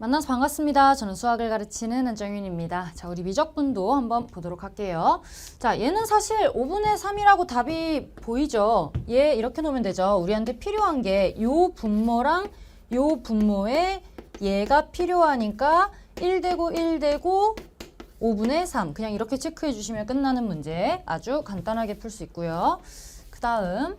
만나서 반갑습니다. 저는 수학을 가르치는 안정윤입니다. 자, 우리 미적분도 한번 보도록 할게요. 자, 얘는 사실 5분의 3이라고 답이 보이죠? 얘 이렇게 놓으면 되죠. 우리한테 필요한 게 요 분모랑 요 분모에 얘가 필요하니까 1되고 1되고 5분의 3. 그냥 이렇게 체크해 주시면 끝나는 문제. 아주 간단하게 풀 수 있고요. 그 다음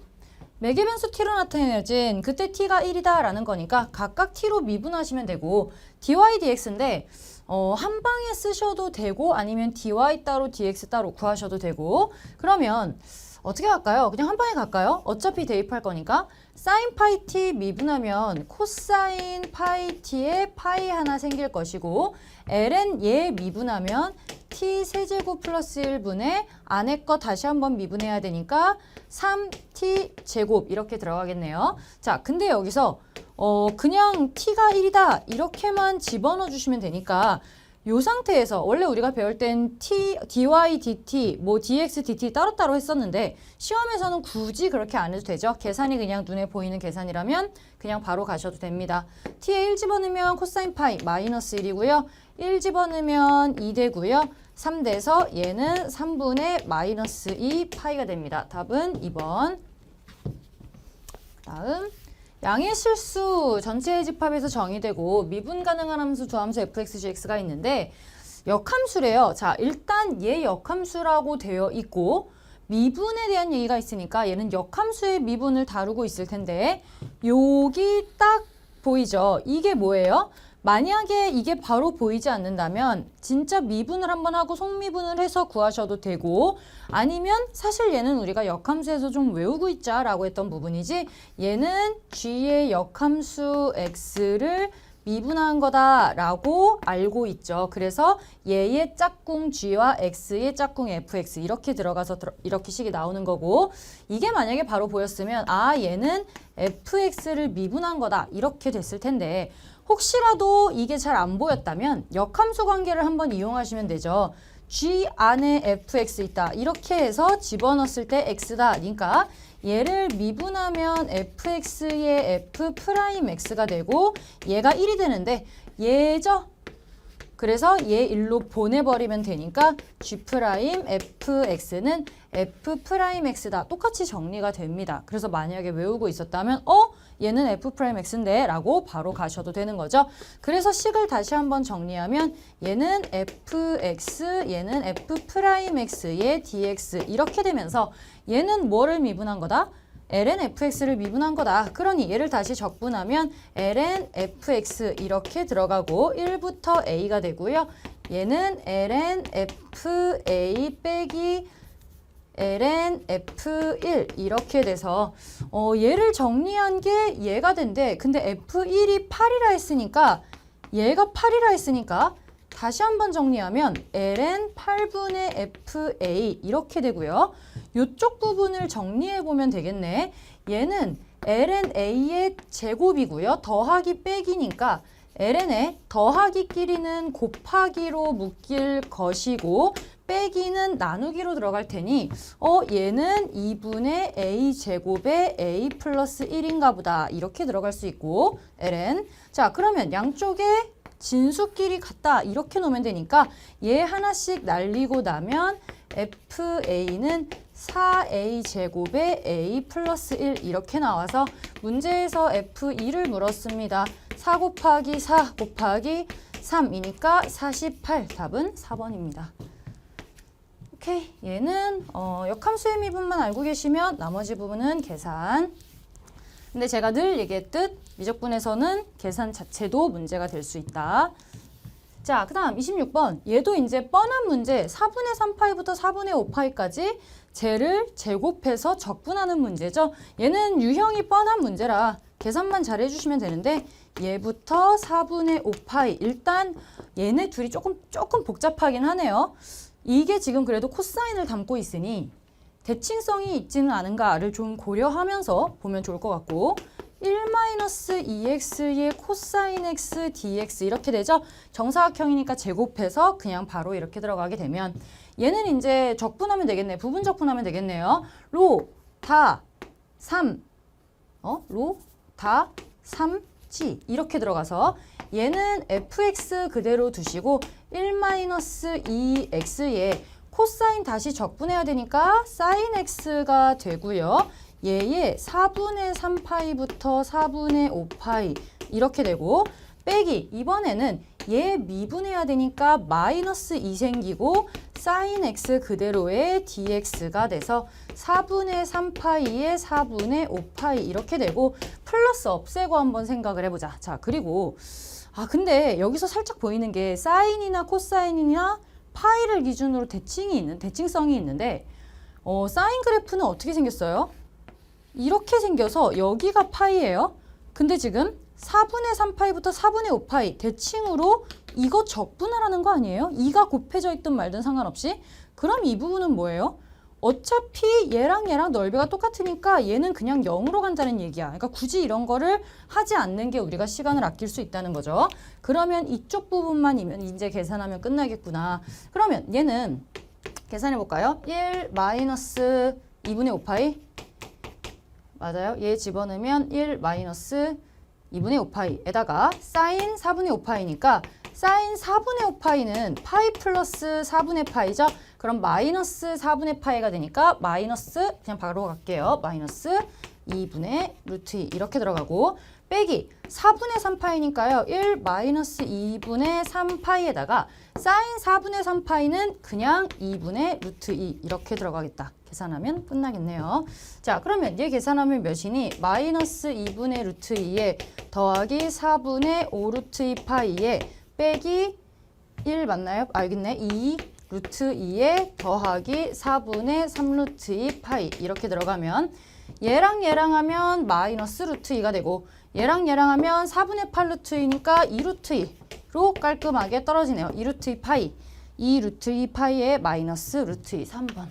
매개 변수 t로 나타내진 그때 t가 1이다 라는 거니까 각각 t로 미분하시면 되고 dy dx인데 한 방에 쓰셔도 되고 아니면 dy 따로 dx 따로 구하셔도 되고 그러면 어떻게 할까요? 그냥 한 방에 갈까요? 어차피 대입할 거니까 sin 파이 t 미분하면 코사인 파이 t에 파이 하나 생길 것이고 ln 얘 미분하면 t 세제곱 플러스 1분의 안에 거 다시 한번 미분해야 되니까 3t 제곱 이렇게 들어가겠네요. 자, 근데 여기서 그냥 t가 1이다 이렇게만 집어넣어 주시면 되니까 요 상태에서 원래 우리가 배울 땐 dy dt, 뭐 dx dt 따로따로 했었는데 시험에서는 굳이 그렇게 안 해도 되죠. 계산이 그냥 눈에 보이는 계산이라면 그냥 바로 가셔도 됩니다. t에 1 집어넣으면 코사인 파이 마이너스 1이고요. 1 집어넣으면 2 되고요. 3 돼서 얘는 3분의 마이너스 2 파이가 됩니다. 답은 2번. 다음 양의 실수 전체의 집합에서 정의되고 미분 가능한 함수 두 함수 fx, gx가 있는데 역함수래요. 자, 일단 얘 역함수라고 되어 있고 미분에 대한 얘기가 있으니까 얘는 역함수의 미분을 다루고 있을 텐데 여기 딱 보이죠? 이게 뭐예요? 만약에 이게 바로 보이지 않는다면 진짜 미분을 한번 하고 속미분을 해서 구하셔도 되고 아니면 사실 얘는 우리가 역함수에서 좀 외우고 있자라고 했던 부분이지 얘는 g의 역함수 x를 미분한 거다라고 알고 있죠. 그래서 얘의 짝꿍 g와 x의 짝꿍 fx 이렇게 들어가서 이렇게 식이 나오는 거고 이게 만약에 바로 보였으면 아 얘는 fx를 미분한 거다 이렇게 됐을 텐데 혹시라도 이게 잘 안 보였다면 역함수 관계를 한번 이용하시면 되죠. g 안에 fx 있다. 이렇게 해서 집어넣었을 때 x다. 그러니까 얘를 미분하면 fx의 f'x가 되고 얘가 1이 되는데 얘죠. 그래서 얘 1로 보내버리면 되니까 g'fx는 f'x다. 똑같이 정리가 됩니다. 그래서 만약에 외우고 있었다면 얘는 f'x인데 라고 바로 가셔도 되는 거죠. 그래서 식을 다시 한번 정리하면 얘는 fx, 얘는 f'x의 dx 이렇게 되면서 얘는 뭐를 미분한 거다? ln fx를 미분한 거다. 그러니 얘를 다시 적분하면 ln fx 이렇게 들어가고 1부터 a가 되고요. 얘는 ln fa 빼기 ln f1 이렇게 돼서 얘를 정리한 게 얘가 된대. 근데 f1이 8이라 했으니까 얘가 8이라 했으니까 다시 한번 정리하면 ln 8분의 fa 이렇게 되고요. 이쪽 부분을 정리해보면 되겠네. 얘는 ln a의 제곱이고요. 더하기 빼기니까 ln의 더하기끼리는 곱하기로 묶일 것이고 빼기는 나누기로 들어갈 테니 얘는 2분의 a 제곱에 a 플러스 1인가 보다 이렇게 들어갈 수 있고 ln 자 그러면 양쪽에 진수끼리 같다 이렇게 놓으면 되니까 얘 하나씩 날리고 나면 fa는 4a 제곱에 a 플러스 1 이렇게 나와서 문제에서 f2를 물었습니다. 4 곱하기 4 곱하기 3이니까 48 답은 4번입니다. 오케이 얘는 역함수의 미분만 알고 계시면 나머지 부분은 계산. 근데 제가 늘 얘기했듯 미적분에서는 계산 자체도 문제가 될 수 있다. 자, 그 다음 26번. 얘도 이제 뻔한 문제 4분의 3파이부터 4분의 5파이까지 쟤를 제곱해서 적분하는 문제죠. 얘는 유형이 뻔한 문제라 계산만 잘 해주시면 되는데 얘부터 4분의 5파이. 일단 얘네 둘이 조금 복잡하긴 하네요. 이게 지금 그래도 코사인을 담고 있으니 대칭성이 있지는 않은가를 좀 고려하면서 보면 좋을 것 같고 1-2x의 코사인 x dx 이렇게 되죠. 정사각형이니까 제곱해서 그냥 바로 이렇게 들어가게 되면 얘는 이제 적분하면 되겠네. 부분 적분하면 되겠네요. 로, 다, 3, 로, 다, 3 G 이렇게 들어가서 얘는 fx 그대로 두시고 1-2x에 코사인 다시 적분해야 되니까 sin x가 되고요. 얘의 4분의 3파이부터 4분의 5파이 이렇게 되고 빼기 이번에는 얘 미분해야 되니까 마이너스 2 생기고 sin x 그대로의 dx가 돼서 4분의 3파이에 4분의 5파이 이렇게 되고 플러스 없애고 한번 생각을 해보자. 자, 그리고 근데 여기서 살짝 보이는 게 사인이나 코사인이나 파이를 기준으로 대칭성이 있는데 사인 그래프는 어떻게 생겼어요? 이렇게 생겨서 여기가 파이예요. 근데 지금 4분의 3파이부터 4분의 5파이 대칭으로 이거 적분하라는 거 아니에요? 2가 곱해져 있든 말든 상관없이. 그럼 이 부분은 뭐예요? 어차피 얘랑 넓이가 똑같으니까 얘는 그냥 0으로 간다는 얘기야. 그러니까 굳이 이런 거를 하지 않는 게 우리가 시간을 아낄 수 있다는 거죠. 그러면 이쪽 부분만 이제 계산하면 끝나겠구나. 그러면 얘는 계산해 볼까요? 1 마이너스 2분의 5파이 맞아요. 얘 집어넣으면 1 마이너스 2분의 5파이에다가 사인 4분의 5파이니까 사인 4분의 5파이는 파이 플러스 4분의 파이죠. 그럼 마이너스 4분의 파이가 되니까 마이너스 그냥 바로 갈게요. 마이너스 2분의 루트 2 이렇게 들어가고 빼기 4분의 3파이니까요. 1 마이너스 2분의 3파이에다가 사인 4분의 3파이는 그냥 2분의 루트 2 이렇게 들어가겠다. 계산하면 끝나겠네요. 자, 그러면 얘 계산하면 몇이니? 마이너스 2분의 루트 2에 더하기 4분의 5 루트 2 파이에 빼기 1 맞나요? 알겠네. 2 루트 2에 더하기 4분의 3 루트 2 파이 이렇게 들어가면 얘랑 하면 마이너스 루트 2가 되고 얘랑 하면 4분의 8 루트 2니까 2 루트 2로 깔끔하게 떨어지네요. 2 루트 2 파이 2 루트 2 파이에 마이너스 루트 2 3번.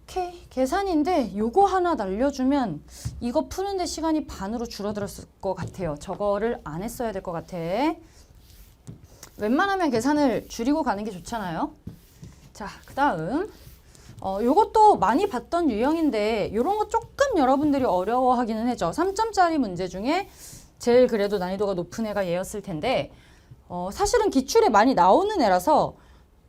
오케이. 계산인데 요거 하나 날려주면 이거 푸는데 시간이 반으로 줄어들었을 것 같아요. 저거를 안 했어야 될 것 같아. 웬만하면 계산을 줄이고 가는 게 좋잖아요. 자, 그 다음 요것도 많이 봤던 유형인데 요런 거 조금 여러분들이 어려워하기는 해죠. 3점짜리 문제 중에 제일 그래도 난이도가 높은 애가 얘였을 텐데 사실은 기출에 많이 나오는 애라서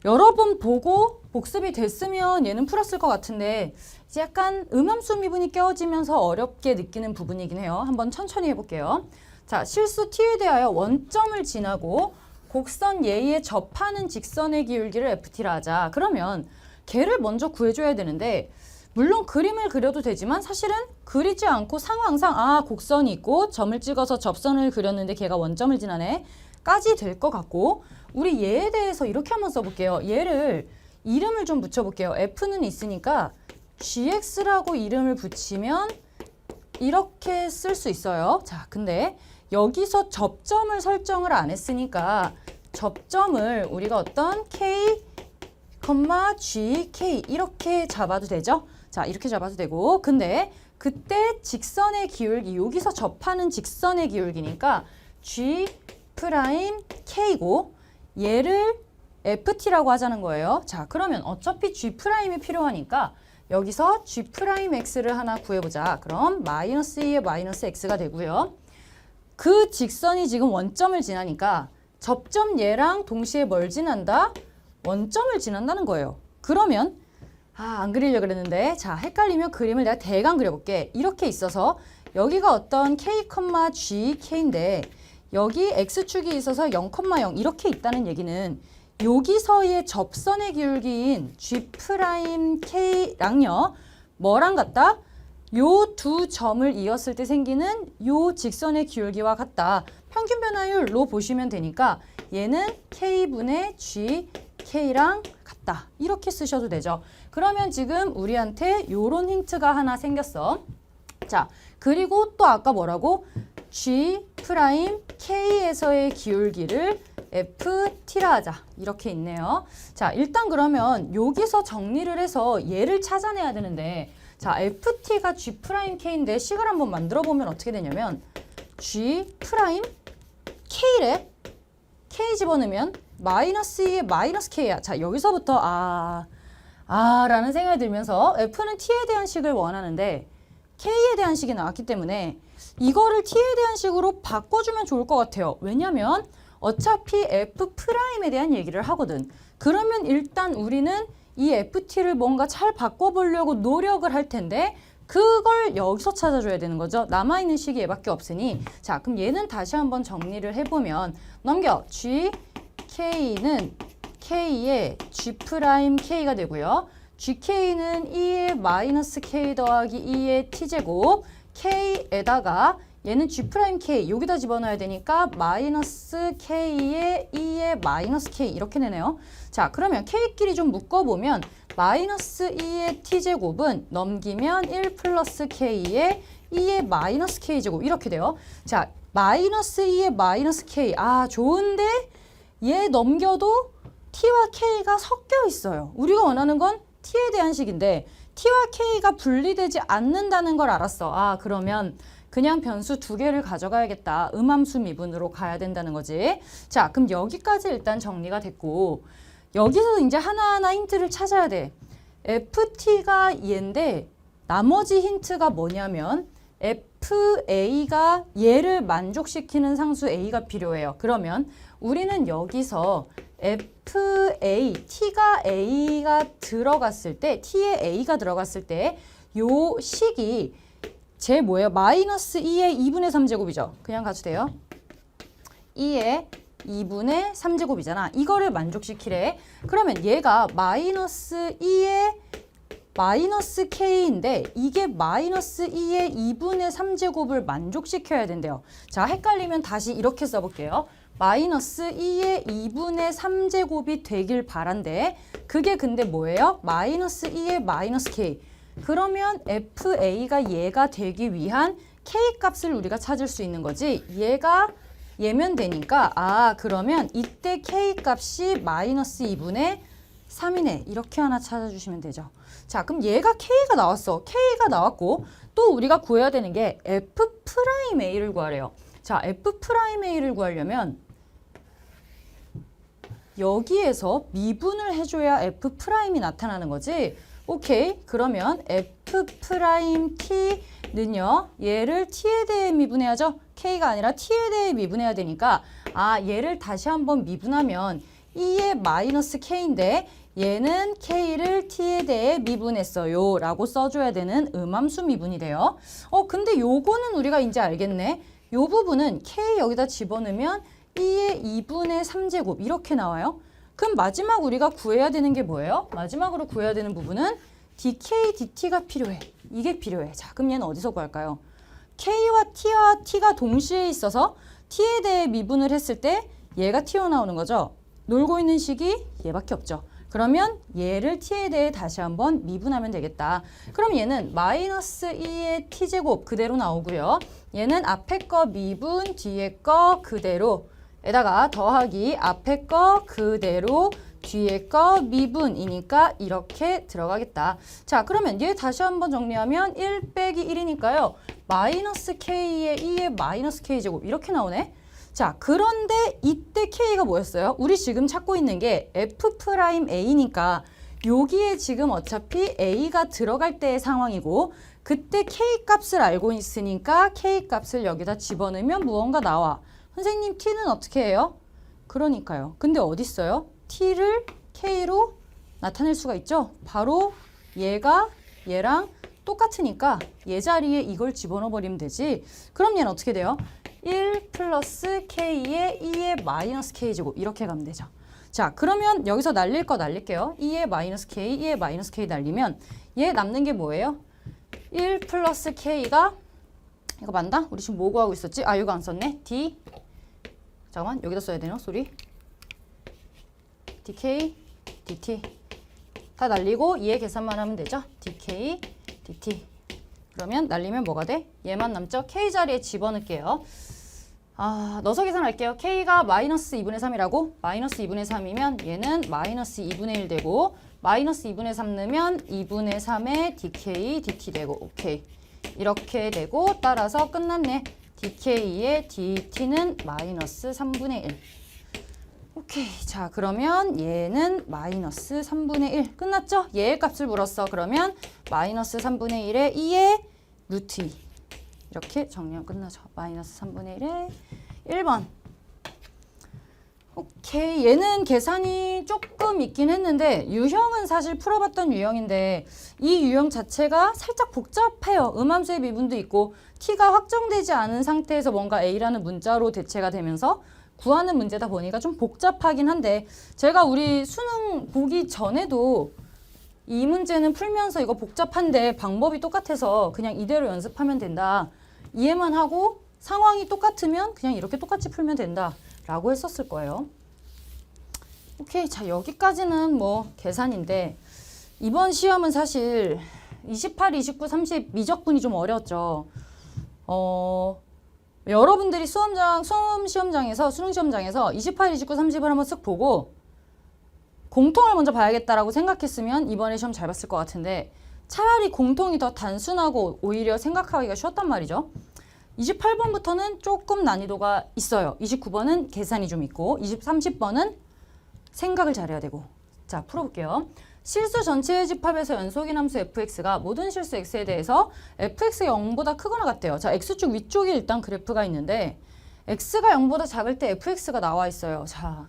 여러 번 보고 복습이 됐으면 얘는 풀었을 것 같은데 이제 약간 음함수 미분이 껴지면서 어렵게 느끼는 부분이긴 해요. 한번 천천히 해볼게요. 자, 실수 t에 대하여 원점을 지나고 곡선 A에 접하는 직선의 기울기를 ft라 하자. 그러면 걔를 먼저 구해줘야 되는데 물론 그림을 그려도 되지만 사실은 그리지 않고 상황상 곡선이 있고 점을 찍어서 접선을 그렸는데 걔가 원점을 지나네 까지 될 것 같고 우리 얘에 대해서 이렇게 한번 써볼게요. 얘를 이름을 좀 붙여볼게요. f는 있으니까 gx라고 이름을 붙이면 이렇게 쓸 수 있어요. 자, 근데 여기서 접점을 설정을 안 했으니까 접점을 우리가 어떤 k, gk 이렇게 잡아도 되죠? 자, 이렇게 잡아도 되고 근데 그때 직선의 기울기 여기서 접하는 직선의 기울기니까 g 프라임 k고 얘를 ft라고 하자는 거예요. 자, 그러면 어차피 g 프라임이 필요하니까 여기서 g 프라임 x를 하나 구해보자. 그럼 마이너스 2에 마이너스 x가 되고요. 그 직선이 지금 원점을 지나니까 접점 얘랑 동시에 뭘 지난다? 원점을 지난다는 거예요. 그러면 안 그리려고 그랬는데 자, 헷갈리면 그림을 내가 대강 그려볼게. 이렇게 있어서 여기가 어떤 k, gk인데 여기 x축이 있어서 0,0 이렇게 있다는 얘기는 여기서의 접선의 기울기인 g'k랑요 뭐랑 같다? 요 두 점을 이었을 때 생기는 요 직선의 기울기와 같다. 평균 변화율로 보시면 되니까 얘는 k분의 gk랑 같다. 이렇게 쓰셔도 되죠. 그러면 지금 우리한테 요런 힌트가 하나 생겼어. 자, 그리고 또 아까 뭐라고? g'k에서의 기울기를 ft라 하자. 이렇게 있네요. 자, 일단 그러면 여기서 정리를 해서 얘를 찾아내야 되는데 자, ft가 g'k인데 식을 한번 만들어 보면 어떻게 되냐면 g'k래 k 집어넣으면 마이너스 2에 마이너스 k야. 자, 여기서부터 라는 생각이 들면서 f는 t에 대한 식을 원하는데 K에 대한 식이 나왔기 때문에 이거를 T에 대한 식으로 바꿔주면 좋을 것 같아요. 왜냐면 어차피 F'에 대한 얘기를 하거든. 그러면 일단 우리는 이 FT를 뭔가 잘 바꿔보려고 노력을 할 텐데 그걸 여기서 찾아줘야 되는 거죠. 남아있는 식이 얘밖에 없으니. 자, 그럼 얘는 다시 한번 정리를 해보면 넘겨. GK는 K의 G'K가 되고요. GK는 2의 마이너스 K 더하기 2의 T제곱 K에다가 얘는 G'K 여기다 집어넣어야 되니까 마이너스 K의 2의 마이너스 K 이렇게 되네요. 자, 그러면 K끼리 좀 묶어보면 마이너스 2의 T제곱은 넘기면 1 플러스 K의 2의 마이너스 K제곱 이렇게 돼요. 자, 마이너스 2의 마이너스 K 아 좋은데 얘 넘겨도 T와 K가 섞여 있어요. 우리가 원하는 건 T에 대한 식인데 T와 K가 분리되지 않는다는 걸 알았어. 아 그러면 그냥 변수 두 개를 가져가야겠다. 음함수 미분으로 가야 된다는 거지. 자, 그럼 여기까지 일단 정리가 됐고 여기서 이제 하나하나 힌트를 찾아야 돼. FT가 얘인데 나머지 힌트가 뭐냐면 FA가 얘를 만족시키는 상수 A가 필요해요. 그러면 우리는 여기서 FA, T가 들어갔을 때, T에 A가 들어갔을 때 요 식이 제 뭐예요? 마이너스 2의 2분의 3제곱이죠. 그냥 가도 돼요. 2의 2분의 3제곱이잖아. 이거를 만족시키래. 그러면 얘가 마이너스 2의 마이너스 K인데 이게 마이너스 2의 2분의 3제곱을 만족시켜야 된대요. 자, 헷갈리면 다시 이렇게 써볼게요. 마이너스 2의 2분의 3제곱이 되길 바란데 그게 근데 뭐예요? 마이너스 2의 마이너스 K. 그러면 FA가 얘가 되기 위한 K 값을 우리가 찾을 수 있는 거지. 얘가 얘면 되니까 아 그러면 이때 K 값이 마이너스 2분의 3이네. 이렇게 하나 찾아주시면 되죠. 자 그럼 얘가 K가 나왔어. K가 나왔고 또 우리가 구해야 되는 게 F'A를 구하래요. 자 F'A를 구하려면 여기에서 미분을 해줘야 F'이 나타나는 거지. 오케이. 그러면 F'T는요. 얘를 T에 대해 미분해야죠. K가 아니라 T에 대해 미분해야 되니까 아 얘를 다시 한번 미분하면 2의 마이너스 K인데 얘는 K를 T에 대해 미분했어요 라고 써줘야 되는 음함수 미분이 돼요. 근데 요거는 우리가 이제 알겠네. 요 부분은 K 여기다 집어넣으면 2의 2분의 3제곱 이렇게 나와요. 그럼 마지막 우리가 구해야 되는 게 뭐예요? 마지막으로 구해야 되는 부분은 dk, dt가 필요해. 이게 필요해. 자, 그럼 얘는 어디서 구할까요? k와 t가 동시에 있어서 t에 대해 미분을 했을 때 얘가 튀어나오는 거죠. 놀고 있는 식이 얘밖에 없죠. 그러면 얘를 t에 대해 다시 한번 미분하면 되겠다. 그럼 얘는 마이너스 2의 t제곱 그대로 나오고요. 얘는 앞에 거 미분, 뒤에 거 그대로 에다가 더하기 앞에 거 그대로 뒤에 거 미분이니까 이렇게 들어가겠다. 자 그러면 얘 다시 한번 정리하면 1 빼기 1이니까요. 마이너스 k의 2의 마이너스 k제곱 이렇게 나오네. 자 그런데 이때 k가 뭐였어요? 우리 지금 찾고 있는 게 F'A니까 여기에 지금 어차피 a가 들어갈 때의 상황이고 그때 k 값을 알고 있으니까 k 값을 여기다 집어넣으면 무언가 나와. 선생님 t는 어떻게 해요? 그러니까요. 근데 어디 있어요? t를 k로 나타낼 수가 있죠. 바로 얘가 얘랑 똑같으니까 얘 자리에 이걸 집어넣어 버리면 되지. 그럼 얘는 어떻게 돼요? 1 플러스 k의 2의 마이너스 k제곱 이렇게 가면 되죠. 자 그러면 여기서 날릴 거 날릴게요. 2의 마이너스 k, 2의 마이너스 k 날리면 얘 남는 게 뭐예요? 1 플러스 k가 이거 맞나? 우리 지금 뭐 구하고 있었지? 아 이거 안 썼네. d 잠깐만 여기다 써야 되나? 소리 dk, dt 다 날리고 2의 계산만 하면 되죠. dk, dt 그러면 날리면 뭐가 돼? 얘만 남죠? k 자리에 집어넣을게요. 아, 넣어서 계산할게요. k가 마이너스 2분의 3이라고? 마이너스 2분의 3이면 얘는 마이너스 2분의 1 되고 마이너스 2분의 3 넣으면 2분의 3의 dk, dt 되고 오케이. 이렇게 되고 따라서 끝났네. dk의 dt는 마이너스 3분의 1. 오케이. 자, 그러면 얘는 마이너스 3분의 1. 끝났죠? 얘의 값을 물었어. 그러면 마이너스 3분의 1에 2의 루트 2 이렇게 정리하면 끝나죠. 마이너스 3분의 1에 1번. 오케이. 얘는 계산이 조금 있긴 했는데 유형은 사실 풀어봤던 유형인데 이 유형 자체가 살짝 복잡해요. 음함수의 미분도 있고 t가 확정되지 않은 상태에서 뭔가 a라는 문자로 대체가 되면서 구하는 문제다 보니까 좀 복잡하긴 한데 제가 우리 수능 보기 전에도 이 문제는 풀면서 이거 복잡한데 방법이 똑같아서 그냥 이대로 연습하면 된다. 이해만 하고 상황이 똑같으면 그냥 이렇게 똑같이 풀면 된다 라고 했었을 거예요. 오케이. 자, 여기까지는 뭐 계산인데 이번 시험은 사실 28, 29, 30 미적분이 좀 어려웠죠. 여러분들이 수능 시험장에서 28, 29, 30을 한번 쓱 보고 공통을 먼저 봐야겠다라고 생각했으면 이번에 시험 잘 봤을 것 같은데 차라리 공통이 더 단순하고 오히려 생각하기가 쉬웠단 말이죠. 28번부터는 조금 난이도가 있어요. 29번은 계산이 좀 있고 30번은 생각을 잘해야 되고. 자, 풀어볼게요. 실수 전체의 집합에서 연속인 함수 fx가 모든 실수 x에 대해서 fx가 0보다 크거나 같대요. 자, x축 위쪽에 일단 그래프가 있는데 x가 0보다 작을 때 fx가 나와 있어요. 자,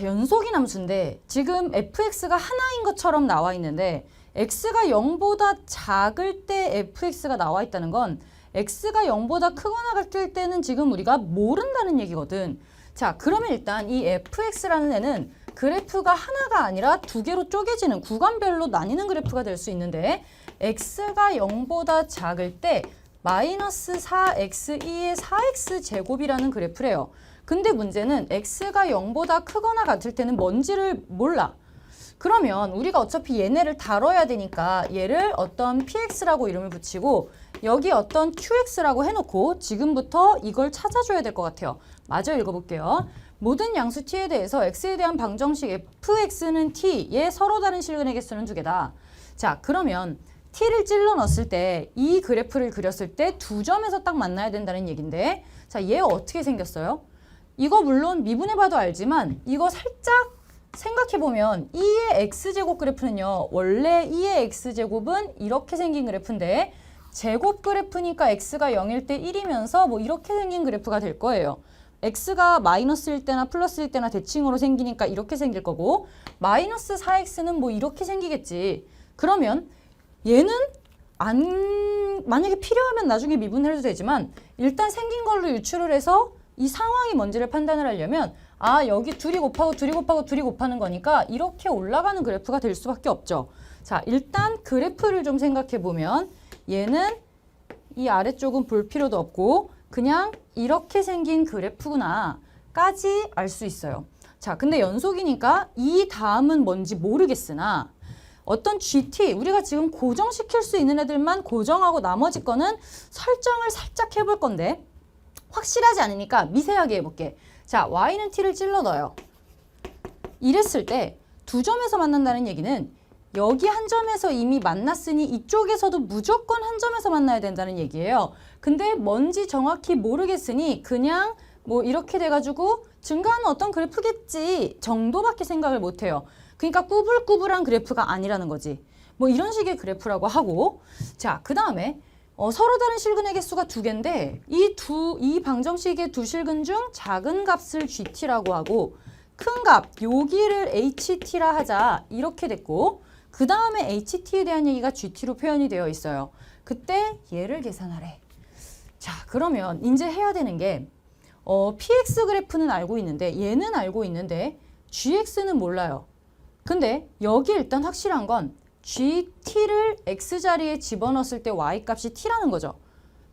연속인 함수인데 지금 fx가 하나인 것처럼 나와 있는데 x가 0보다 작을 때 fx가 나와 있다는 건 x가 0보다 크거나 같을 때는 지금 우리가 모른다는 얘기거든. 자, 그러면 일단 이 fx라는 애는 그래프가 하나가 아니라 두 개로 쪼개지는 구간별로 나뉘는 그래프가 될 수 있는데 x가 0보다 작을 때 마이너스 4x2의 4x 제곱이라는 그래프래요. 근데 문제는 x가 0보다 크거나 같을 때는 뭔지를 몰라. 그러면 우리가 어차피 얘네를 다뤄야 되니까 얘를 어떤 px라고 이름을 붙이고 여기 어떤 qx라고 해놓고 지금부터 이걸 찾아줘야 될 것 같아요. 마저 읽어볼게요. 모든 양수 t에 대해서 x에 대한 방정식 fx는 t의 서로 다른 실근의 개수는 두 개다. 자, 그러면 t를 찔러 넣었을 때 이 그래프를 그렸을 때 두 점에서 딱 만나야 된다는 얘긴데 자, 얘 어떻게 생겼어요? 이거 물론 미분해봐도 알지만 이거 살짝 생각해보면 2의 x제곱 그래프는요. 원래 2의 x제곱은 이렇게 생긴 그래프인데 제곱 그래프니까 x가 0일 때 1이면서 뭐 이렇게 생긴 그래프가 될 거예요. x가 마이너스일 때나 플러스일 때나 대칭으로 생기니까 이렇게 생길 거고 마이너스 4x는 뭐 이렇게 생기겠지. 그러면 얘는 만약에 필요하면 나중에 미분해도 되지만 일단 생긴 걸로 유추를 해서 이 상황이 뭔지를 판단을 하려면 아, 여기 둘이 곱하고 둘이 곱하고 둘이 곱하는 거니까 이렇게 올라가는 그래프가 될 수밖에 없죠. 자, 일단 그래프를 좀 생각해 보면 얘는 이 아래쪽은 볼 필요도 없고 그냥 이렇게 생긴 그래프구나 까지 알 수 있어요. 자, 근데 연속이니까 이 다음은 뭔지 모르겠으나 어떤 GT, 우리가 지금 고정시킬 수 있는 애들만 고정하고 나머지 거는 설정을 살짝 해볼 건데 확실하지 않으니까 미세하게 해볼게. 자, y는 t를 찔러 넣어요. 이랬을 때 두 점에서 만난다는 얘기는 여기 한 점에서 이미 만났으니 이쪽에서도 무조건 한 점에서 만나야 된다는 얘기예요. 근데 뭔지 정확히 모르겠으니 그냥 뭐 이렇게 돼가지고 증가하는 어떤 그래프겠지 정도밖에 생각을 못해요. 그러니까 꾸불꾸불한 그래프가 아니라는 거지. 뭐 이런 식의 그래프라고 하고 자, 그 다음에 서로 다른 실근의 개수가 두 개인데 이 방정식의 두 실근 중 작은 값을 GT라고 하고 큰 값, 여기를 HT라 하자 이렇게 됐고 그 다음에 HT에 대한 얘기가 GT로 표현이 되어 있어요. 그때 얘를 계산하래. 자, 그러면 이제 해야 되는 게 PX 그래프는 알고 있는데 얘는 알고 있는데 GX는 몰라요. 근데 여기 일단 확실한 건 GT를 X자리에 집어넣었을 때 Y값이 T라는 거죠.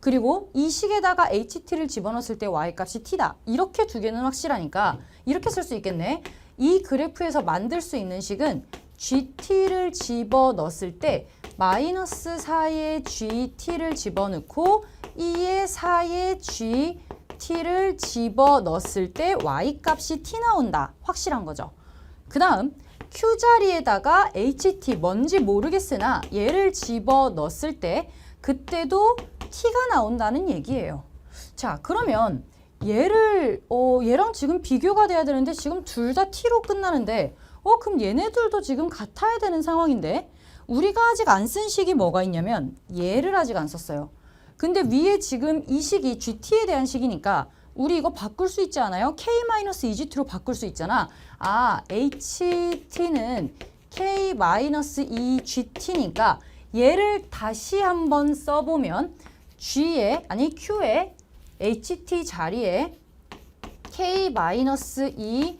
그리고 이 식에다가 HT를 집어넣었을 때 Y값이 T다. 이렇게 두 개는 확실하니까 이렇게 쓸 수 있겠네. 이 그래프에서 만들 수 있는 식은 GT를 집어넣었을 때 마이너스 4의 GT를 집어넣고 2의 4의 GT를 집어넣었을 때 Y값이 T 나온다. 확실한 거죠. 그 다음 Q자리에다가 HT 뭔지 모르겠으나 얘를 집어넣었을 때 그때도 T가 나온다는 얘기예요. 자, 그러면 얘랑 지금 비교가 돼야 되는데 지금 둘 다 T로 끝나는데 그럼 얘네들도 지금 같아야 되는 상황인데 우리가 아직 안 쓴 식이 뭐가 있냐면 얘를 아직 안 썼어요. 근데 위에 지금 이 식이 GT에 대한 식이니까 우리 이거 바꿀 수 있지 않아요? K-2GT로 바꿀 수 있잖아. 아, HT는 K-2GT니까 얘를 다시 한번 써보면 Q에 HT 자리에 K-2GT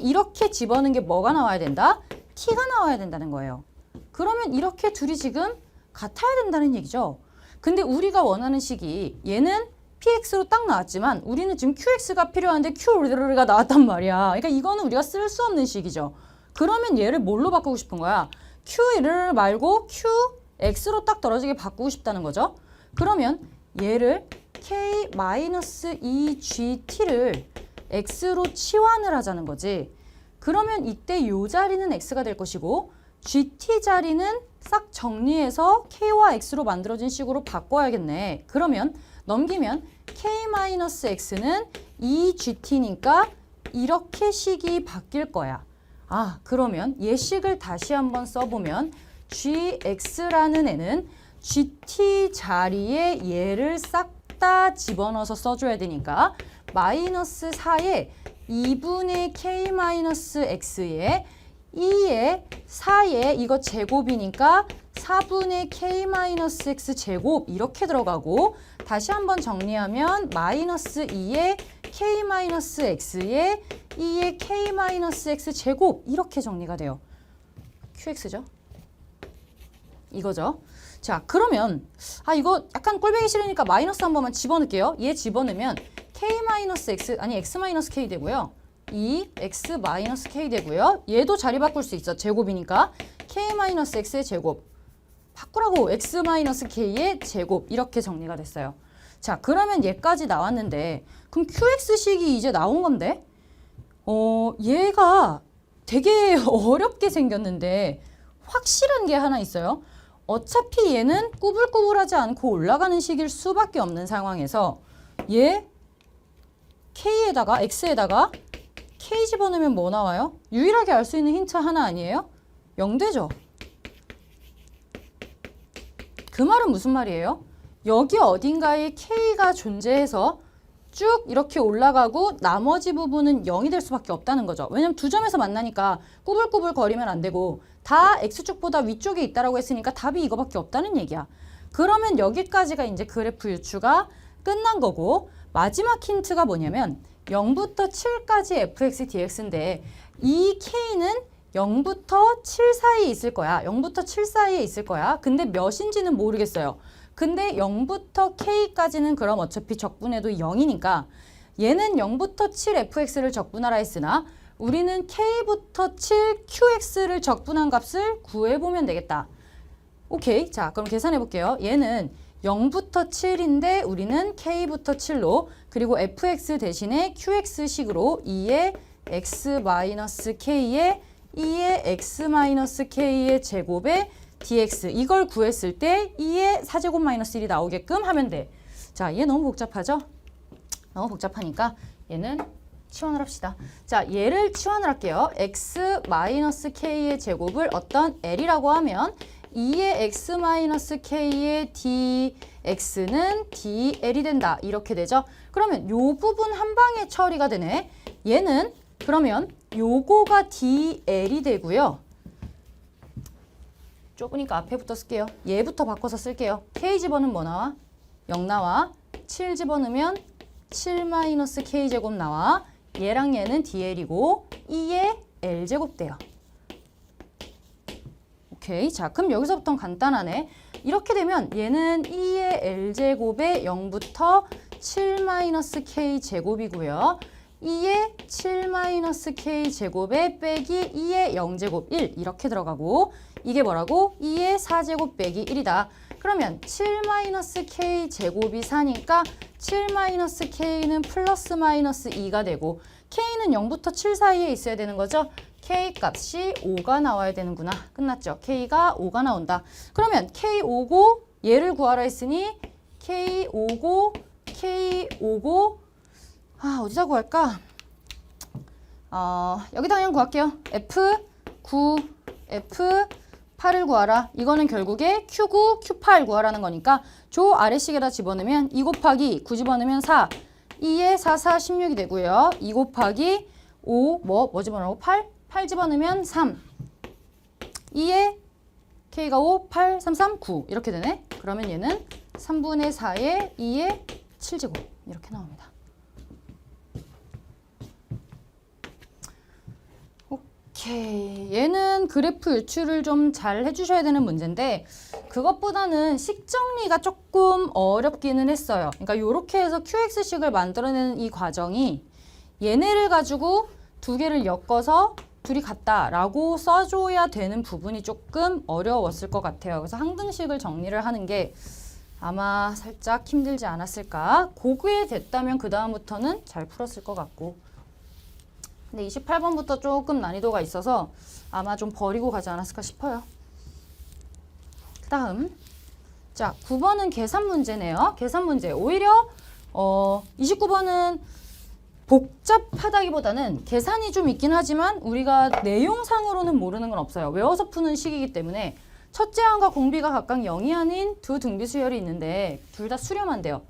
이렇게 집어넣는 게 뭐가 나와야 된다? T가 나와야 된다는 거예요. 그러면 이렇게 둘이 지금 같아야 된다는 얘기죠. 근데 우리가 원하는 식이 얘는 PX로 딱 나왔지만 우리는 지금 QX가 필요한데 QR가 나왔단 말이야. 그러니까 이거는 우리가 쓸 수 없는 식이죠. 그러면 얘를 뭘로 바꾸고 싶은 거야? QR 말고 QX로 딱 떨어지게 바꾸고 싶다는 거죠. 그러면 얘를 K-2GT를 X로 치환을 하자는 거지. 그러면 이때 이 자리는 X가 될 것이고 GT 자리는 싹 정리해서 K와 X로 만들어진 식으로 바꿔야겠네. 그러면 넘기면 K-X는 2GT니까 이렇게 식이 바뀔 거야. 아, 그러면 얘 식을 다시 한번 써보면 GX라는 애는 GT 자리에 얘를 싹 다 집어넣어서 써줘야 되니까 마이너스 4에 2분의 K-X에 2에 4에 이거 제곱이니까 4분의 K-X 제곱 이렇게 들어가고 다시 한번 정리하면 마이너스 2에 K-X에 2에 K-X 제곱 이렇게 정리가 돼요. QX죠? 이거죠. 자, 그러면 이거 약간 꼴보기 싫으니까 마이너스 한 번만 집어넣을게요. 얘 집어넣으면 K-X 아니 X-K 되고요. 이 X-K 되고요. 얘도 자리 바꿀 수 있어. 제곱이니까 K-X의 제곱 바꾸라고 X-K의 제곱 이렇게 정리가 됐어요. 자, 그러면 얘까지 나왔는데 그럼 QX식이 이제 나온 건데 얘가 되게 어렵게 생겼는데 확실한 게 하나 있어요. 어차피 얘는 꾸불꾸불하지 않고 올라가는 식일 수밖에 없는 상황에서 얘 K에다가 X에다가 K 집어넣으면 뭐 나와요? 유일하게 알 수 있는 힌트 하나 아니에요? 0되죠? 그 말은 무슨 말이에요? 여기 어딘가에 K가 존재해서 쭉 이렇게 올라가고 나머지 부분은 0이 될 수밖에 없다는 거죠. 왜냐면 두 점에서 만나니까 꾸불꾸불 거리면 안 되고 다 X축보다 위쪽에 있다라고 했으니까 답이 이거밖에 없다는 얘기야. 그러면 여기까지가 이제 그래프 유추가 끝난 거고 마지막 힌트가 뭐냐면 0부터 7까지 fx dx인데 이 k는 0부터 7 사이에 있을 거야. 0부터 7 사이에 있을 거야. 근데 몇인지는 모르겠어요. 근데 0부터 k까지는 그럼 어차피 적분해도 0이니까 얘는 0부터 7 fx를 적분하라 했으나 우리는 k부터 7 qx를 적분한 값을 구해보면 되겠다. 오케이. 자, 그럼 계산해 볼게요. 얘는 0부터 7인데 우리는 k부터 7로 그리고 fx 대신에 qx식으로 2의 x-k에 2의 x-k의 제곱에 dx 이걸 구했을 때 2의 4제곱 마이너스 1이 나오게끔 하면 돼. 자, 얘 너무 복잡하죠? 너무 복잡하니까 얘는 치환을 합시다. 자, 얘를 치환을 할게요. x-k의 제곱을 어떤 l이라고 하면 2의 x-k의 dx는 dl이 된다. 이렇게 되죠. 그러면 요 부분 한 방에 처리가 되네. 얘는 그러면 요거가 dl이 되고요. 좁으니까 앞에부터 쓸게요. 얘부터 바꿔서 쓸게요. k 집어넣으면 뭐 나와? 0 나와. 7 집어넣으면 7-k 제곱 나와. 얘랑 얘는 dl이고 2의 l제곱 돼요. 오케이. 자, 그럼 여기서부터는 간단하네. 이렇게 되면 얘는 2의 l제곱에 0부터 7-k 제곱이고요. 2의 7-k 제곱에 빼기 2의 0제곱 1 이렇게 들어가고 이게 뭐라고? 2의 4제곱 빼기 1이다. 그러면 7-k 제곱이 4니까 7-k는 플러스 마이너스 2가 되고 k는 0부터 7 사이에 있어야 되는 거죠. k 값이 5가 나와야 되는구나. 끝났죠. k가 5가 나온다. 그러면 k5고 얘를 구하라 했으니 k5고 어디다 구할까? 여기다 그냥 구할게요. F9, F8 8을 구하라. 이거는 결국에 Q9, Q8 구하라는 거니까 조 아래식에다 집어넣으면 2 곱하기 9 집어넣으면 4. 2에 4, 4, 16이 되고요. 2 곱하기 5, 뭐 집어넣고 8? 8 집어넣으면 3. 2에 K가 5, 8, 3, 3, 9 이렇게 되네. 그러면 얘는 3분의 4에 2에 7제곱 이렇게 나옵니다. 오케이. 얘는 그래프 유출을 좀 잘 해주셔야 되는 문제인데 그것보다는 식 정리가 조금 어렵기는 했어요. 그러니까 이렇게 해서 QX식을 만들어내는 이 과정이 얘네를 가지고 두 개를 엮어서 둘이 같다라고 써줘야 되는 부분이 조금 어려웠을 것 같아요. 그래서 항등식을 정리를 하는 게 아마 살짝 힘들지 않았을까. 그게 됐다면 그 다음부터는 잘 풀었을 것 같고. 근데 28번부터 조금 난이도가 있어서 아마 좀 버리고 가지 않았을까 싶어요. 그 다음 자 9번은 계산 문제네요. 계산 문제. 오히려 29번은 복잡하다기보다는 계산이 좀 있긴 하지만 우리가 내용상으로는 모르는 건 없어요. 외워서 푸는 식이기 때문에 첫째 항과 공비가 각각 0이 아닌 두 등비 수열이 있는데 둘 다 수렴한대요.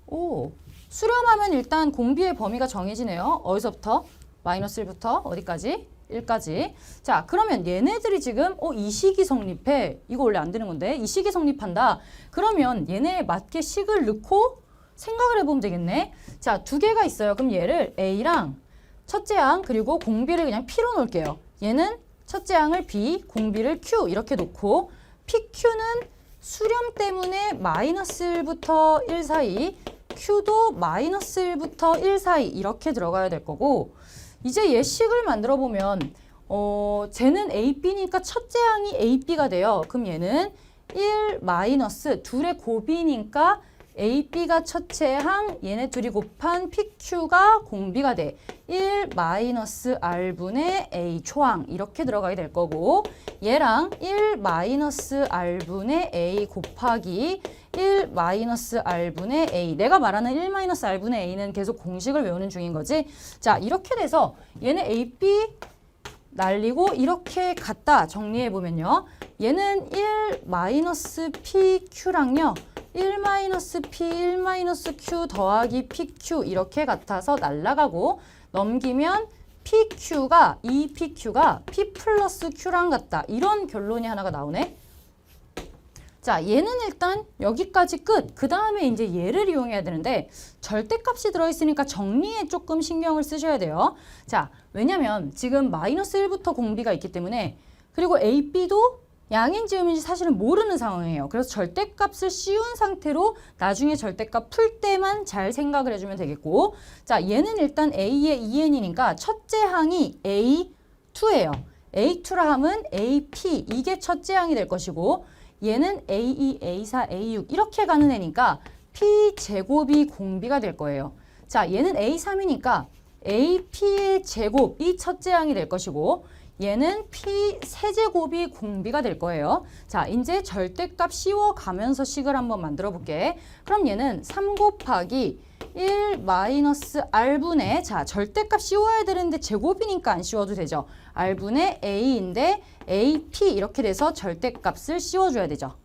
오, 수렴하면 일단 공비의 범위가 정해지네요. 어디서부터? 마이너스 1부터 어디까지? 1까지. 자, 그러면 얘네들이 지금 이 식이 성립해. 이거 원래 안 되는 건데 이 식이 성립한다. 그러면 얘네에 맞게 식을 넣고 생각을 해보면 되겠네. 자, 두 개가 있어요. 그럼 얘를 A랑 첫째 항 그리고 공비를 그냥 P로 놓을게요. 얘는 첫째 항을 B, 공비를 Q 이렇게 놓고 PQ는 수렴 때문에 마이너스 1부터 1 사이, Q도 마이너스 1부터 1 사이 이렇게 들어가야 될 거고 이제 얘 식을 만들어 보면 쟤는 AB니까 첫째 항이 AB가 돼요. 그럼 얘는 1 마이너스 둘의 곱이니까 AB가 첫째 항, 얘네 둘이 곱한 PQ가 공비가 돼. 1 마이너스 R분의 A 초항 이렇게 들어가게 될 거고 얘랑 1 마이너스 R분의 A 곱하기 1 마이너스 R분의 A 내가 말하는 1 마이너스 R분의 A는 계속 공식을 외우는 중인 거지. 자 이렇게 돼서 얘네 AB 날리고 이렇게 갖다 정리해보면요. 얘는 1 마이너스 PQ랑요. 1 마이너스 P, 1 마이너스 Q 더하기 PQ 이렇게 같아서 날라가고 넘기면 PQ가 이 PQ가 P 플러스 Q랑 같다. 이런 결론이 하나가 나오네. 자, 얘는 일단 여기까지 끝. 그 다음에 이제 얘를 이용해야 되는데 절대값이 들어있으니까 정리에 조금 신경을 쓰셔야 돼요. 자, 왜냐면 지금 마이너스 1부터 공비가 있기 때문에 그리고 AB도 양인지 음인지 사실은 모르는 상황이에요. 그래서 절대값을 씌운 상태로 나중에 절대값 풀 때만 잘 생각을 해주면 되겠고 자 얘는 일단 A의 2n이니까 첫째 항이 A2예요. A2라 함은 AP 이게 첫째 항이 될 것이고 얘는 A2, A4, A6 이렇게 가는 애니까 P제곱이 공비가 될 거예요. 자 얘는 A3이니까 AP의 제곱이 첫째 항이 될 것이고 얘는 P 세제곱이 공비가 될 거예요. 자, 이제 절대값 씌워가면서 식을 한번 만들어 볼게. 그럼 얘는 3 곱하기 1 마이너스 R분의 자, 절대값 씌워야 되는데 제곱이니까 안 씌워도 되죠. R분의 A인데 AP 이렇게 돼서 절대값을 씌워줘야 되죠.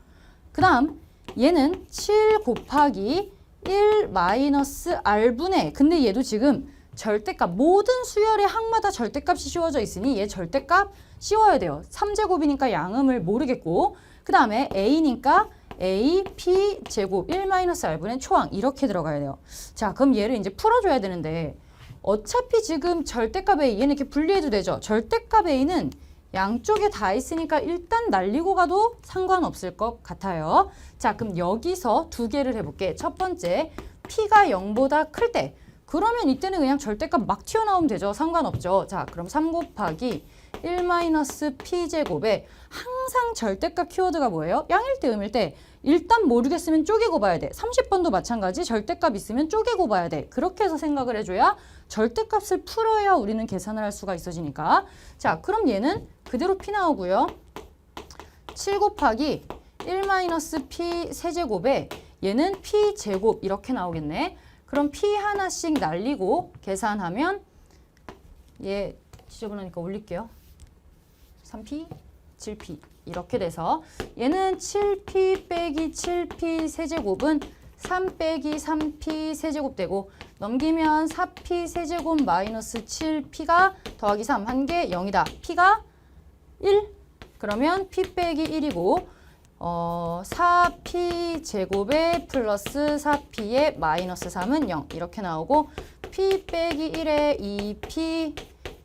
그 다음 얘는 7 곱하기 1 마이너스 R분의 근데 얘도 지금 절대값 모든 수열의 항마다 절대값이 씌워져 있으니 얘 절대값 씌워야 돼요. 3제곱이니까 양음을 모르겠고 그 다음에 A니까 A, P 제곱 1-R분의 초항 이렇게 들어가야 돼요. 자 그럼 얘를 이제 풀어줘야 되는데 어차피 지금 절대값 A 얘는 이렇게 분리해도 되죠. 절대값 A는 양쪽에 다 있으니까 일단 날리고 가도 상관없을 것 같아요. 자 그럼 여기서 두 개를 해볼게. 첫 번째 P가 0보다 클 때 그러면 이때는 그냥 절대값 막 튀어나오면 되죠. 상관없죠. 자, 그럼 3 곱하기 1-P제곱에 항상 절대값 키워드가 뭐예요? 양일 때, 음일 때. 일단 모르겠으면 쪼개고 봐야 돼. 30번도 마찬가지 절대값 있으면 쪼개고 봐야 돼. 그렇게 해서 생각을 해줘야 절대값을 풀어야 우리는 계산을 할 수가 있어지니까. 자, 그럼 얘는 그대로 P 나오고요. 7 곱하기 1-P 세제곱에 얘는 P제곱 이렇게 나오겠네. 그럼 P 하나씩 날리고 계산하면 얘 지저분하니까 올릴게요. 3P, 7P 이렇게 돼서 얘는 7p 빼기 7p 세제곱은 3 빼기 3p 세제곱 되고 넘기면 4p 세제곱 마이너스 7p가 더하기 3 한 개 0이다. p가 1. 그러면 p 빼기 1이고 4p 제곱에 플러스 4p에 마이너스 3은 0 이렇게 나오고 p 빼기 1에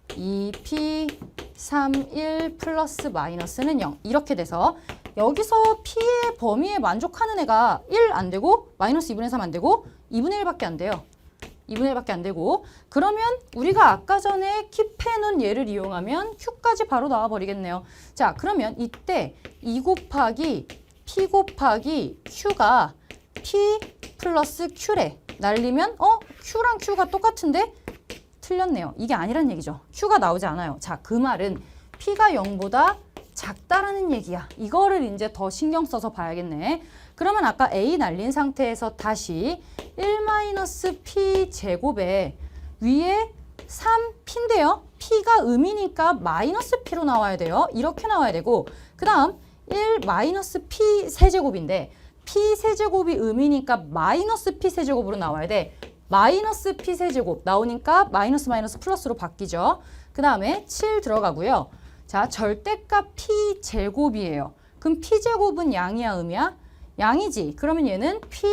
2p 3, 1 플러스 마이너스는 0 이렇게 돼서 여기서 p의 범위에 만족하는 애가 1 안 되고 마이너스 2분의 3 안 되고 2분의 1밖에 안 돼요. 2분의 1밖에 안 되고 그러면 우리가 아까 전에 킵해놓은 얘를 이용하면 q까지 바로 나와버리겠네요. 자 그러면 이때 2 곱하기 p 곱하기 q가 p 플러스 q래. 날리면 q랑 q가 똑같은데 틀렸네요. 이게 아니란 얘기죠. q가 나오지 않아요. 자, 그 말은 p가 0보다 작다라는 얘기야. 이거를 이제 더 신경 써서 봐야겠네. 그러면 아까 a 날린 상태에서 다시 1-p 제곱에 위에 3p인데요. p가 음이니까 마이너스 p로 나와야 돼요. 이렇게 나와야 되고 그 다음 1-p 세제곱인데 p 세제곱이 음이니까 마이너스 p 세제곱으로 나와야 돼. 마이너스 p 세제곱 나오니까 마이너스 플러스로 바뀌죠. 그 다음에 7 들어가고요. 자, 절대값 p 제곱이에요. 그럼 p 제곱은 양이야, 음이야? 양이지. 그러면 얘는 p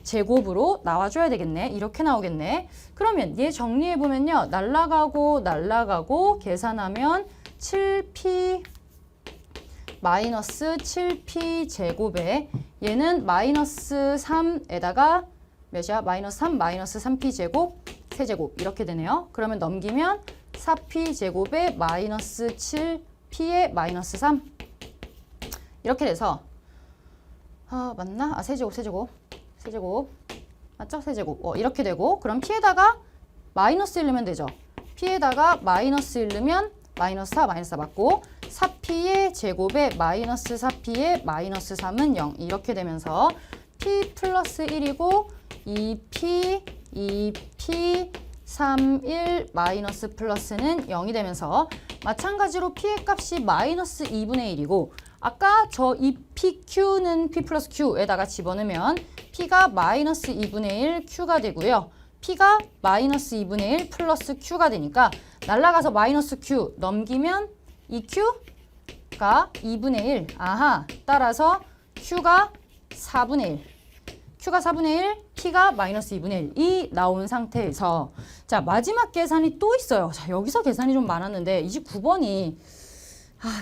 제곱으로 나와줘야 되겠네. 이렇게 나오겠네. 그러면 얘 정리해보면요. 날라가고 계산하면 7p 마이너스 7p 제곱에 얘는 마이너스 3에다가 몇이야? 마이너스 3 마이너스 3p 제곱 세제곱 이렇게 되네요. 그러면 넘기면 4p 제곱에 마이너스 7p에 마이너스 3 이렇게 돼서 맞나? 세제곱 맞죠? 세제곱 이렇게 되고 그럼 p에다가 마이너스 1 넣으면 되죠. p에다가 마이너스 1 넣으면 마이너스 4 맞고 4p의 제곱에 마이너스 4p의 마이너스 3은 0 이렇게 되면서 p 플러스 1이고 2p 3, 1 마이너스 플러스는 0이 되면서 마찬가지로 p의 값이 마이너스 2분의 1이고 아까 저 이 pq는 p 플러스 q에다가 집어넣으면 p가 마이너스 2분의 1 q가 되고요. p가 마이너스 2분의 1 플러스 q가 되니까 날라가서 마이너스 q 넘기면 이 q가 2분의 1 따라서 q가 4분의 1 q가 4분의 1, p가 마이너스 2분의 1이 나온 상태에서 자 마지막 계산이 또 있어요. 자 여기서 계산이 좀 많았는데 29번이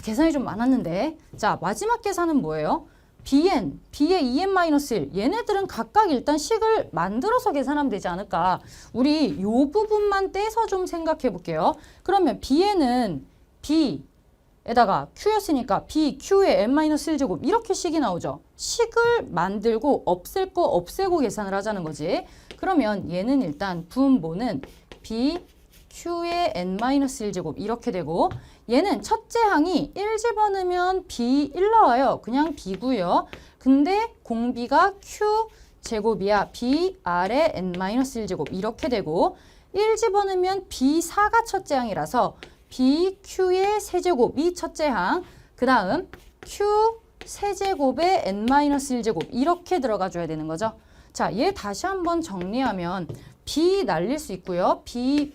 계산이 좀 많았는데 자 마지막 계산은 뭐예요? b의 2n-1 얘네들은 각각 일단 식을 만들어서 계산하면 되지 않을까. 우리 이 부분만 떼서 좀 생각해 볼게요. 그러면 b에는 b에다가 q였으니까 b, q의 n-1제곱 이렇게 식이 나오죠. 식을 만들고 없앨 거 없애고 계산을 하자는 거지. 그러면 얘는 일단 분모는 b, q의 n-1제곱 이렇게 되고 얘는 첫째 항이 1 집어넣으면 b 1 나와요. 그냥 b고요. 근데 공비가 q 제곱이야. b r의 n-1제곱 이렇게 되고 1 집어넣으면 b 4가 첫째 항이라서 b q의 세제곱이 첫째 항. 그 다음 q 세제곱의 n-1제곱 이렇게 들어가 줘야 되는 거죠. 자, 얘 다시 한번 정리하면 b 날릴 수 있고요. b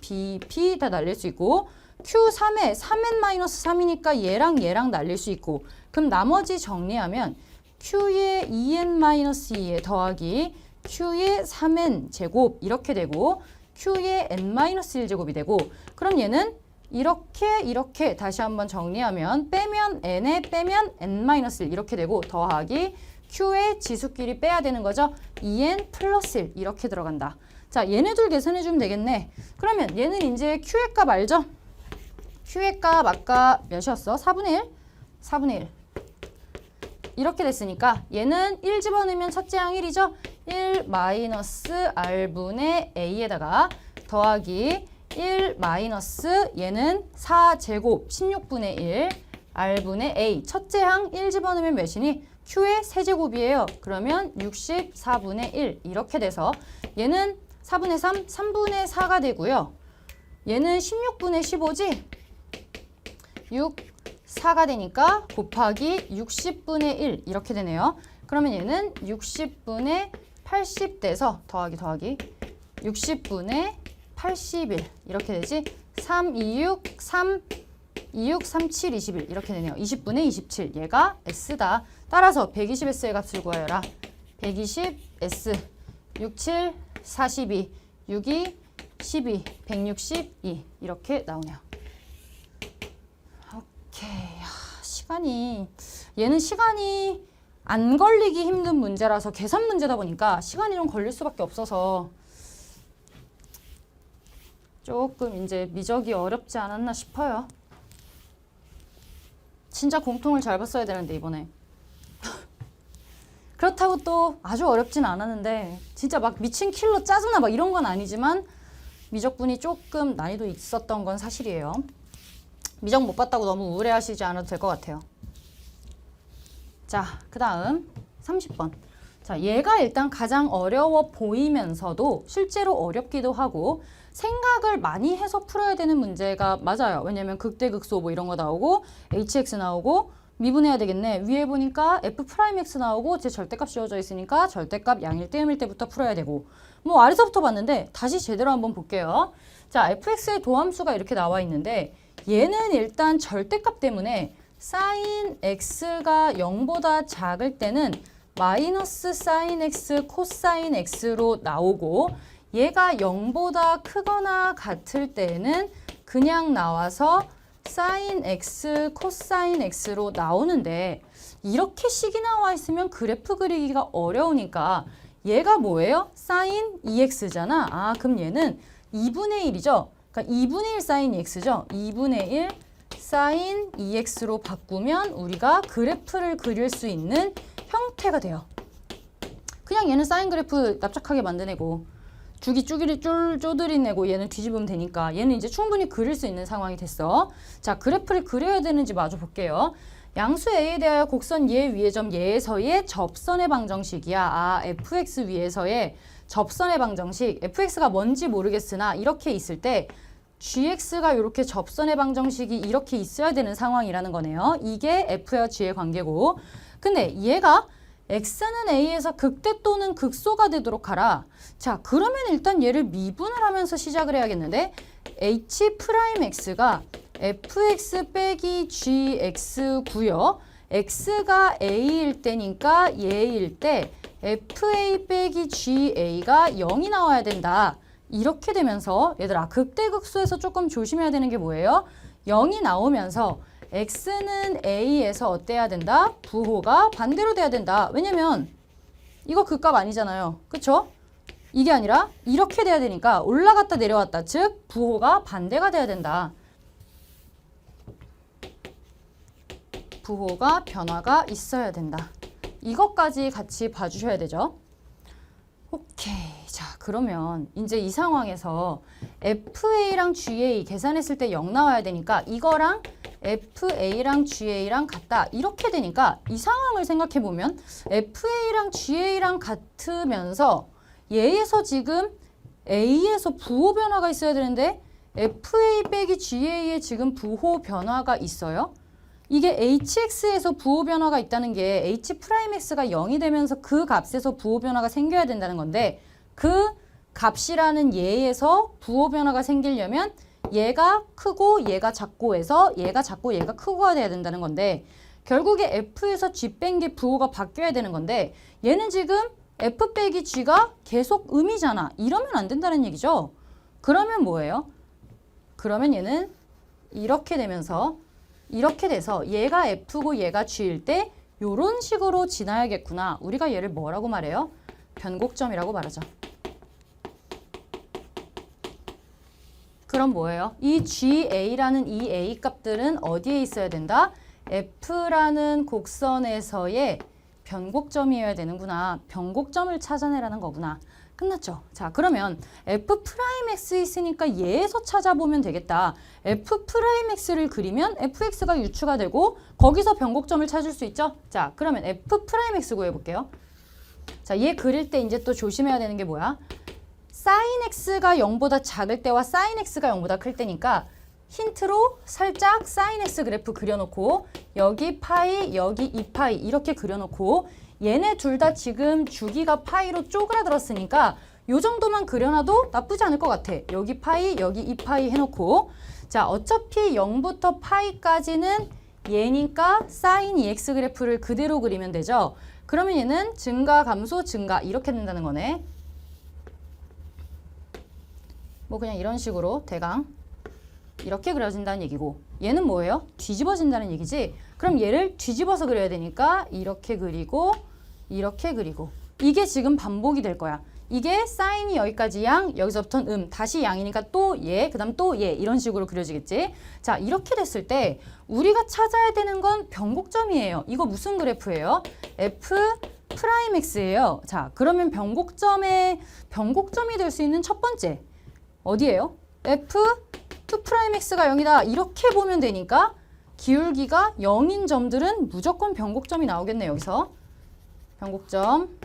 다 날릴 수 있고 q3에 3n-3이니까 얘랑 날릴 수 있고 그럼 나머지 정리하면 q의 2n-2에 더하기 q의 3n 제곱 이렇게 되고 q의 n-1제곱이 되고 그럼 얘는 이렇게 다시 한번 정리하면 빼면 n에 빼면 n-1 이렇게 되고 더하기 q의 지수끼리 빼야 되는 거죠. 2n 플러스 1 이렇게 들어간다. 자, 얘네들 계산해 주면 되겠네. 그러면 얘는 이제 q의 값 알죠? q의 값 아까 몇이었어? 4분의 1? 이렇게 됐으니까 얘는 1 집어넣으면 첫째 항 1이죠? 1 마이너스 r분의 a에다가 더하기 1 마이너스 얘는 4제곱 16분의 1 r분의 a 첫째 항 1 집어넣으면 몇이니? q의 세제곱이에요. 그러면 64분의 1 이렇게 돼서 얘는 4분의 3, 3분의 4가 되고요. 얘는 16분의 15지? 6, 4가 되니까 곱하기 60분의 1 이렇게 되네요. 그러면 얘는 60분의 80 돼서 더하기 60분의 81 이렇게 되지. 3, 2, 6, 3, 2, 6, 3, 7, 21 이렇게 되네요. 20분의 27 얘가 S다. 따라서 120S의 값을 구하여라. 120S 6, 7, 42 6, 2, 12 162 이렇게 나오네요. 오케이. 얘는 시간이 안 걸리기 힘든 문제라서 계산 문제다 보니까 시간이 좀 걸릴 수밖에 없어서 조금 이제 미적이 어렵지 않았나 싶어요. 진짜 공통을 잘 봤어야 되는데 이번에. 그렇다고 또 아주 어렵진 않았는데 진짜 막 미친 킬러 짜증나 막 이런 건 아니지만 미적분이 조금 난이도 있었던 건 사실이에요. 미적 못 봤다고 너무 우울해하시지 않아도 될 것 같아요. 자, 그 다음 30번. 자, 얘가 일단 가장 어려워 보이면서도 실제로 어렵기도 하고 생각을 많이 해서 풀어야 되는 문제가 맞아요. 왜냐면 극대극소 뭐 이런 거 나오고 hx 나오고 미분해야 되겠네. 위에 보니까 f'x 나오고 제 절대값 씌워져 있으니까 절대값 양일 때 음일 때부터 풀어야 되고 뭐 아래서부터 봤는데 다시 제대로 한번 볼게요. 자, fx의 도함수가 이렇게 나와 있는데 얘는 일단 절대값 때문에 sin x가 0보다 작을 때는 마이너스 sin x 코사인 x로 나오고 얘가 0보다 크거나 같을 때는 그냥 나와서 sin x 코사인 x로 나오는데 이렇게 식이 나와 있으면 그래프 그리기가 어려우니까 얘가 뭐예요? sin 2x잖아. 아, 그럼 얘는 2분의 1이죠. 그러니까 2분의 1 sin 2x죠. 2분의 1 sin 2x로 바꾸면 우리가 그래프를 그릴 수 있는 형태가 돼요. 그냥 얘는 사인 그래프 납작하게 만드내고 주기를 쪼들이내고 얘는 뒤집으면 되니까 얘는 이제 충분히 그릴 수 있는 상황이 됐어. 자, 그래프를 그려야 되는지 마저 볼게요. 양수 A에 대하여 곡선 얘 위의 점 얘에서의 접선의 방정식이야. 아, fx 위에서의 접선의 방정식. fx가 뭔지 모르겠으나 이렇게 있을 때 gx가 이렇게 접선의 방정식이 이렇게 있어야 되는 상황이라는 거네요. 이게 f와 g의 관계고. 근데 얘가 x는 a에서 극대 또는 극소가 되도록 하라. 자, 그러면 일단 얘를 미분을 하면서 시작을 해야겠는데 h'x가 fx 빼기 gx고요. x가 a일 때니까 얘일 때 fa 빼기 ga가 0이 나와야 된다. 이렇게 되면서 얘들아 극대극소에서 조금 조심해야 되는 게 뭐예요? 0이 나오면서 x는 a에서 어때야 된다? 부호가 반대로 돼야 된다. 왜냐면 이거 극값 아니잖아요. 그쵸? 이게 아니라 이렇게 돼야 되니까 올라갔다 내려왔다. 즉 부호가 반대가 돼야 된다. 부호가 변화가 있어야 된다. 이것까지 같이 봐주셔야 되죠. 오케이. 자, 그러면 이제 이 상황에서 FA랑 GA 계산했을 때 0 나와야 되니까 이거랑 FA랑 GA랑 같다. 이렇게 되니까 이 상황을 생각해 보면 FA랑 GA랑 같으면서 얘에서 지금 A에서 부호 변화가 있어야 되는데 FA 빼기 GA에 지금 부호 변화가 있어요. 이게 hx에서 부호 변화가 있다는 게 h'x가 0이 되면서 그 값에서 부호 변화가 생겨야 된다는 건데 그 값이라는 얘에서 부호 변화가 생기려면 얘가 크고 얘가 작고 해서 얘가 작고 얘가 크고가 돼야 된다는 건데 결국에 f에서 g 뺀 게 부호가 바뀌어야 되는 건데 얘는 지금 f 빼기 g가 계속 음이잖아. 이러면 안 된다는 얘기죠. 그러면 뭐예요? 그러면 얘는 이렇게 되면서 이렇게 돼서 얘가 F고 얘가 G일 때 이런 식으로 지나야겠구나. 우리가 얘를 뭐라고 말해요? 변곡점이라고 말하죠. 그럼 뭐예요? 이 GA라는 이 A 값들은 어디에 있어야 된다? F라는 곡선에서의 변곡점이어야 되는구나. 변곡점을 찾아내라는 거구나. 끝났죠? 자, 그러면 F'X 있으니까 얘에서 찾아보면 되겠다. F'X를 그리면 fx가 유추가 되고 거기서 변곡점을 찾을 수 있죠? 자, 그러면 F'X 구해볼게요. 자, 얘 그릴 때 이제 또 조심해야 되는 게 뭐야? sin x가 0보다 작을 때와 sin x가 0보다 클 때니까 힌트로 살짝 사인 x 그래프 그려놓고 여기 파이, 여기 2파이 이렇게 그려놓고 얘네 둘 다 지금 주기가 파이로 쪼그라들었으니까 요 정도만 그려놔도 나쁘지 않을 것 같아. 여기 파이, 여기 2파이 해놓고 자, 어차피 0부터 파이까지는 얘니까 사인 2x 그래프를 그대로 그리면 되죠. 그러면 얘는 증가, 감소, 증가 이렇게 된다는 거네. 뭐 그냥 이런 식으로 대강 이렇게 그려진다는 얘기고 얘는 뭐예요? 뒤집어진다는 얘기지. 그럼 얘를 뒤집어서 그려야 되니까 이렇게 그리고 이렇게 그리고 이게 지금 반복이 될 거야. 이게 사인이 여기까지 양, 여기서부터는 다시 양이니까 또 얘, 그 다음 또 얘 이런 식으로 그려지겠지. 자, 이렇게 됐을 때 우리가 찾아야 되는 건 변곡점이에요. 이거 무슨 그래프예요? f 프라임 x예요. 자, 그러면 변곡점이 될 수 있는 첫 번째 어디예요? f 2 프라임 x가 0이다. 이렇게 보면 되니까 기울기가 0인 점들은 무조건 변곡점이 나오겠네. 여기서 변곡점.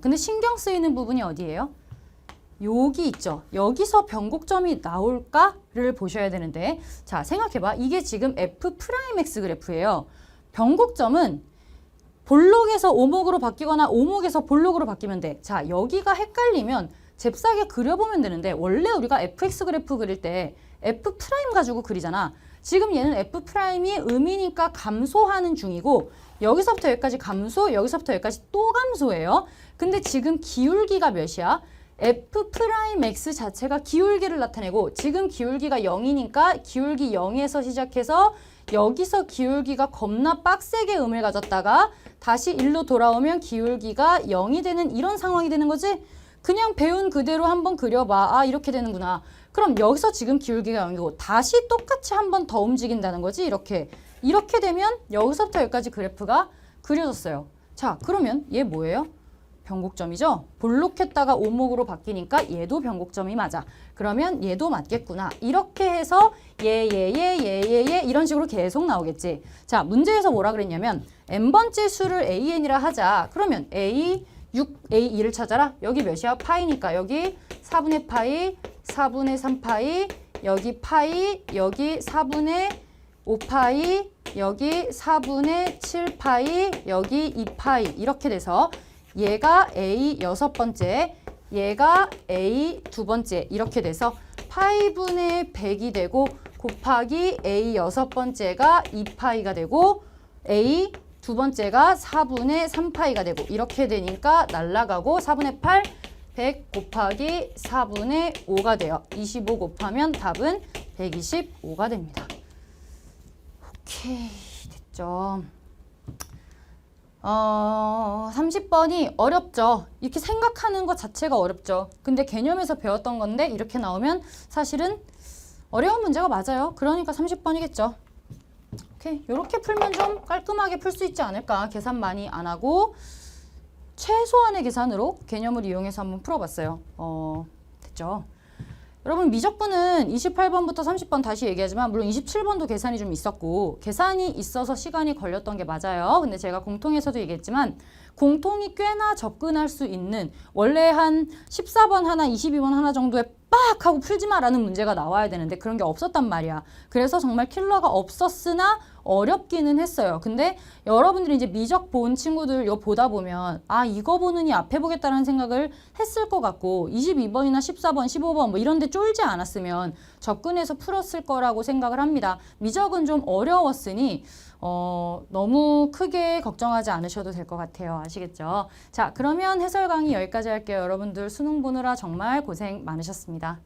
근데 신경 쓰이는 부분이 어디예요? 여기 있죠. 여기서 변곡점이 나올까를 보셔야 되는데 자, 생각해봐. 이게 지금 f 프라임 x 그래프예요. 변곡점은 볼록에서 오목으로 바뀌거나 오목에서 볼록으로 바뀌면 돼. 자, 여기가 헷갈리면 잽싸게 그려보면 되는데 원래 우리가 fx 그래프 그릴 때 f 프라임 가지고 그리잖아. 지금 얘는 f 프라임이 음이니까 감소하는 중이고 여기서부터 여기까지 감소, 여기서부터 여기까지 또 감소예요. 근데 지금 기울기가 몇이야? f 프라임 x 자체가 기울기를 나타내고 지금 기울기가 0이니까 기울기 0에서 시작해서 여기서 기울기가 겁나 빡세게 음을 가졌다가 다시 1로 돌아오면 기울기가 0이 되는 이런 상황이 되는 거지? 그냥 배운 그대로 한번 그려봐. 아, 이렇게 되는구나. 그럼 여기서 지금 기울기가 0이고 다시 똑같이 한 번 더 움직인다는 거지. 이렇게 되면 여기서부터 여기까지 그래프가 그려졌어요. 자, 그러면 얘 뭐예요? 변곡점이죠? 볼록했다가 오목으로 바뀌니까 얘도 변곡점이 맞아. 그러면 얘도 맞겠구나. 이렇게 해서 얘 이런 식으로 계속 나오겠지. 자, 문제에서 뭐라 그랬냐면 n번째 수를 an이라 하자. 그러면 a 6, a2를 찾아라. 여기 몇이야? 파이니까 여기 4분의 파이, 4분의 3파이, 여기 파이, 여기 4분의 5파이, 여기 4분의 7파이, 여기 2파이 이렇게 돼서 얘가 a 6번째, 얘가 a 2번째 이렇게 돼서 파이분의 100이 되고 곱하기 a 6번째가 2파이가 되고 a 2번째가 4분의 3파이가 되고 이렇게 되니까 날라가고 4분의 8, 100 곱하기 4분의 5가 돼요. 25 곱하면 답은 125가 됩니다. 오케이, 됐죠. 30번이 어렵죠. 이렇게 생각하는 것 자체가 어렵죠. 근데 개념에서 배웠던 건데 이렇게 나오면 사실은 어려운 문제가 맞아요. 그러니까 30번이겠죠. 오케이, 이렇게 풀면 좀 깔끔하게 풀 수 있지 않을까. 계산 많이 안 하고 최소한의 계산으로 개념을 이용해서 한번 풀어봤어요. 됐죠. 여러분 미적분은 28번부터 30번 다시 얘기하지만 물론 27번도 계산이 좀 있었고 계산이 있어서 시간이 걸렸던 게 맞아요. 근데 제가 공통에서도 얘기했지만 공통이 꽤나 접근할 수 있는 원래 한 14번 하나 22번 하나 정도에 빡 하고 풀지 마라는 문제가 나와야 되는데 그런 게 없었단 말이야. 그래서 정말 킬러가 없었으나 어렵기는 했어요. 근데 여러분들이 이제 미적 본 친구들 이거 보다 보면 아 이거 보느니 앞에 보겠다는 생각을 했을 것 같고 22번이나 14번, 15번 뭐 이런 데 쫄지 않았으면 접근해서 풀었을 거라고 생각을 합니다. 미적은 좀 어려웠으니 너무 크게 걱정하지 않으셔도 될 것 같아요. 아시겠죠? 자, 그러면 해설 강의 여기까지 할게요. 여러분들 수능 보느라 정말 고생 많으셨습니다.